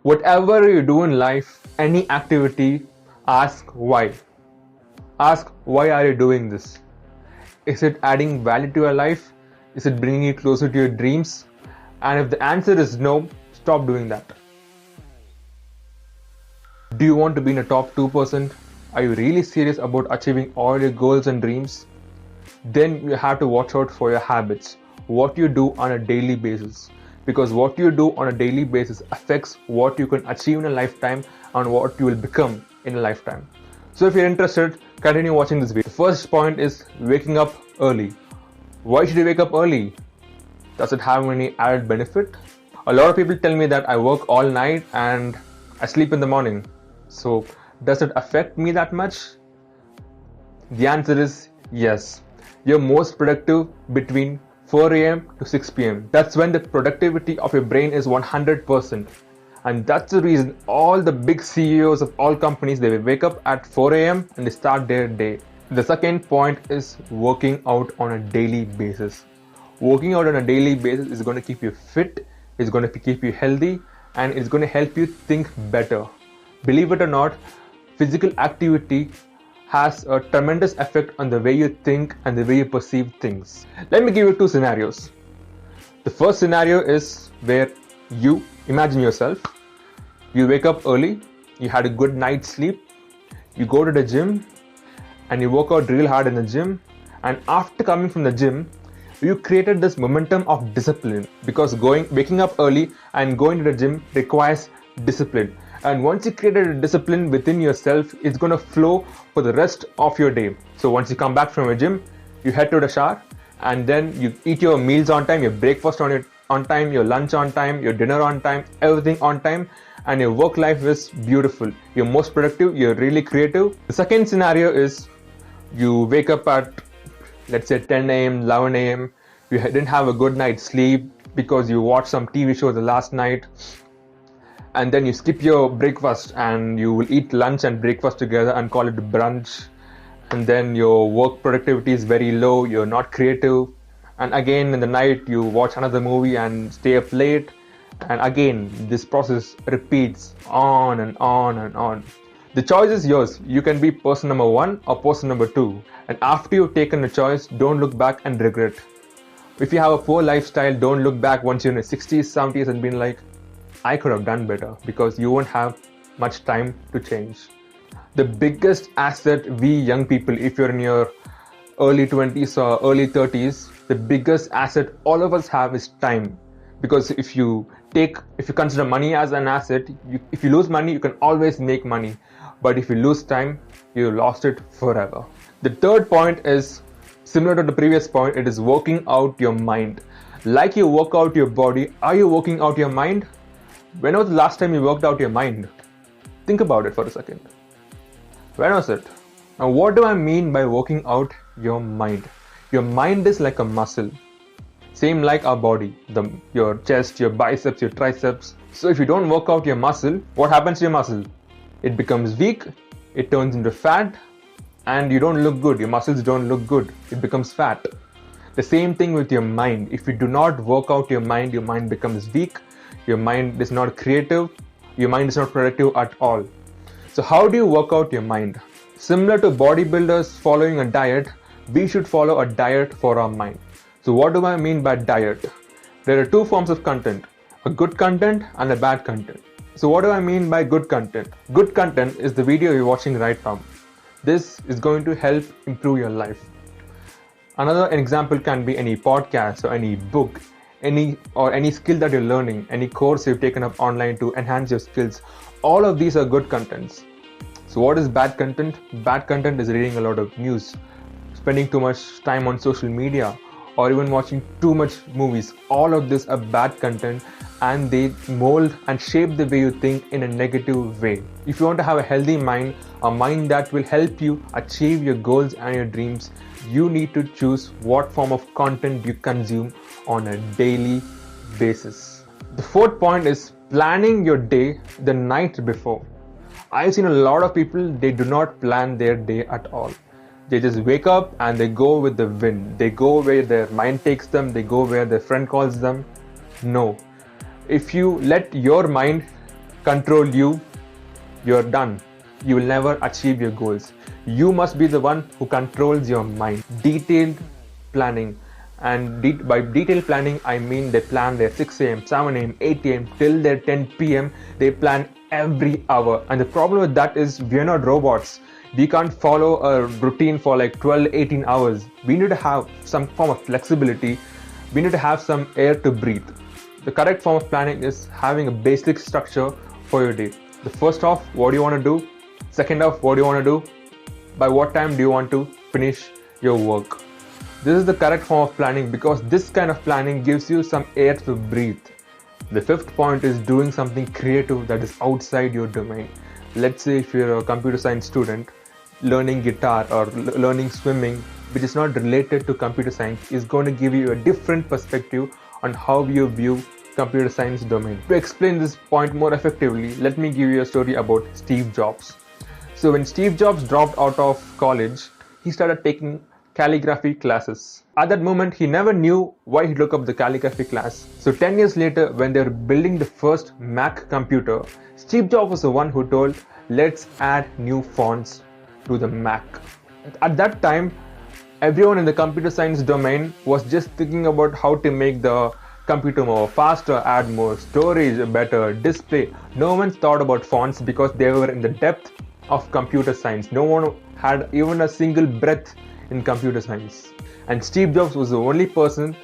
Whatever you do in life, any activity, ask why. Ask why are you doing this? Is it adding value to your life? Is it bringing you closer to your dreams? And if the answer is no, stop doing that. Do you want to be in the top 2%? Are you really serious about achieving all your goals and dreams? Then you have to watch out for your habits, what you do on a daily basis. Because what you do on a daily basis affects what you can achieve in a lifetime and what you will become in a lifetime. So if you're interested, continue watching this video. The first point is waking up early. Why should you wake up early? Does it have any added benefit? A lot of people tell me that I work all night and I sleep in the morning. So does it affect me that much? The answer is yes. You're most productive between 4 a.m. to 6 p.m. That's when the productivity of your brain is 100%. And that's the reason all the big CEOs of all companies, they wake up at 4 a.m. and they start their day. The second point is working out on a daily basis. Working out on a daily basis is going to keep you fit, it's going to keep you healthy, and it's going to help you think better. Believe it or not, physical activity has a tremendous effect on the way you think and the way you perceive things. Let me give you two scenarios. The first scenario is where you imagine yourself, you wake up early, you had a good night's sleep, you go to the gym and you work out real hard in the gym, and after coming from the gym, you created this momentum of discipline because waking up early and going to the gym requires discipline. And once you created a discipline within yourself, it's going to flow for the rest of your day. So once you come back from your gym, you head to the shower and then you eat your meals on time, your breakfast on time, your lunch on time, your dinner on time, everything on time, and your work life is beautiful. You're most productive, you're really creative. The second scenario is you wake up at, let's say, 10 a.m., 11 a.m., you didn't have a good night's sleep because you watched some TV show the last night, and then you skip your breakfast and you will eat lunch and breakfast together and call it brunch, and then your work productivity is very low, you're not creative, and again in the night you watch another movie and stay up late, and again this process repeats on and on and on. The choice is yours. You can be person number 1 or person number 2, and after you've taken a choice, don't look back and regret. If you have a poor lifestyle, don't look back once you're in your 60s, 70s and being like, I could have done better, because you won't have much time to change. The biggest asset we young people, if you're in your early 20s or early 30s, the biggest asset all of us have is time. Because if you consider money as an asset, if you lose money, you can always make money. But if you lose time, you lost it forever. The third point is similar to the previous point. It is working out your mind. Like you work out your body, are you working out your mind? When was the last time you worked out your mind? Think about it for a second. When was it? Now, what do I mean by working out your mind? Your mind is like a muscle. Same like our body. Your chest, your biceps, your triceps. So if you don't work out your muscle, what happens to your muscle? It becomes weak, it turns into fat, and you don't look good. Your muscles don't look good. It becomes fat. The same thing with your mind. If you do not work out your mind becomes weak. Your mind is not creative, your mind is not productive at all. So how do you work out your mind? Similar to bodybuilders following a diet, we should follow a diet for our mind. So what do I mean by diet? There are two forms of content, a good content and a bad content. So what do I mean by good content? Good content is the video you're watching right now. This is going to help improve your life. Another example can be any podcast or any book, any skill that you're learning, any course you've taken up online to enhance your skills. All of these are good contents. So what is bad content? Bad content is reading a lot of news, spending too much time on social media, or even watching too much movies. All of this are bad content, and they mold and shape the way you think in a negative way. If you want to have a healthy mind, a mind that will help you achieve your goals and your dreams, you need to choose what form of content you consume on a daily basis. The fourth point is planning your day the night before. I've seen a lot of people, they do not plan their day at all. They just wake up and they go with the wind. They go where their mind takes them, they go where their friend calls them. No. If you let your mind control you, you're done. You will never achieve your goals. You must be the one who controls your mind. Detailed planning. And by detailed planning, I mean they plan their 6 a.m., 7 a.m., 8 a.m. till their 10 p.m. They plan every hour. And the problem with that is we are not robots. We can't follow a routine for like 12, 18 hours. We need to have some form of flexibility. We need to have some air to breathe. The correct form of planning is having a basic structure for your day. The first half, what do you want to do? Second half, what do you want to do? By what time do you want to finish your work? This is the correct form of planning because this kind of planning gives you some air to breathe. The fifth point is doing something creative that is outside your domain. Let's say if you're a computer science student, learning guitar or learning swimming, which is not related to computer science, is going to give you a different perspective on how you view computer science domain. To explain this point more effectively, let me give you a story about Steve Jobs. So when Steve Jobs dropped out of college, he started taking calligraphy classes. At that moment, he never knew why he took up the calligraphy class. So 10 years later, when they were building the first Mac computer, Steve Jobs was the one who told, let's add new fonts to the Mac. At that time, everyone in the computer science domain was just thinking about how to make the computer more faster, add more storage, a better display. No one thought about fonts because they were in the depth of computer science. No one had even a single breath in computer science. And Steve Jobs was the only person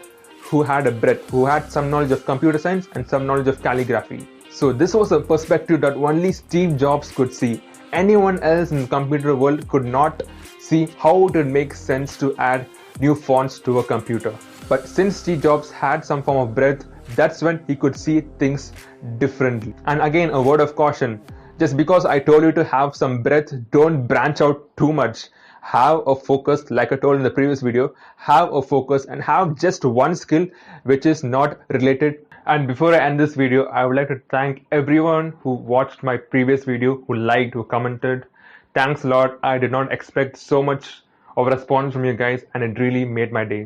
who had a breadth, who had some knowledge of computer science and some knowledge of calligraphy. So this was a perspective that only Steve Jobs could see. Anyone else in the computer world could not see how it would make sense to add new fonts to a computer. But since Steve Jobs had some form of breadth, that's when he could see things differently. And again, a word of caution. Just because I told you to have some breadth, don't branch out too much. Have a focus, like I told in the previous video, have a focus and have just one skill which is not related. And before I end this video, I would like to thank everyone who watched my previous video, who liked, who commented. Thanks a lot. I did not expect so much of a response from you guys and it really made my day.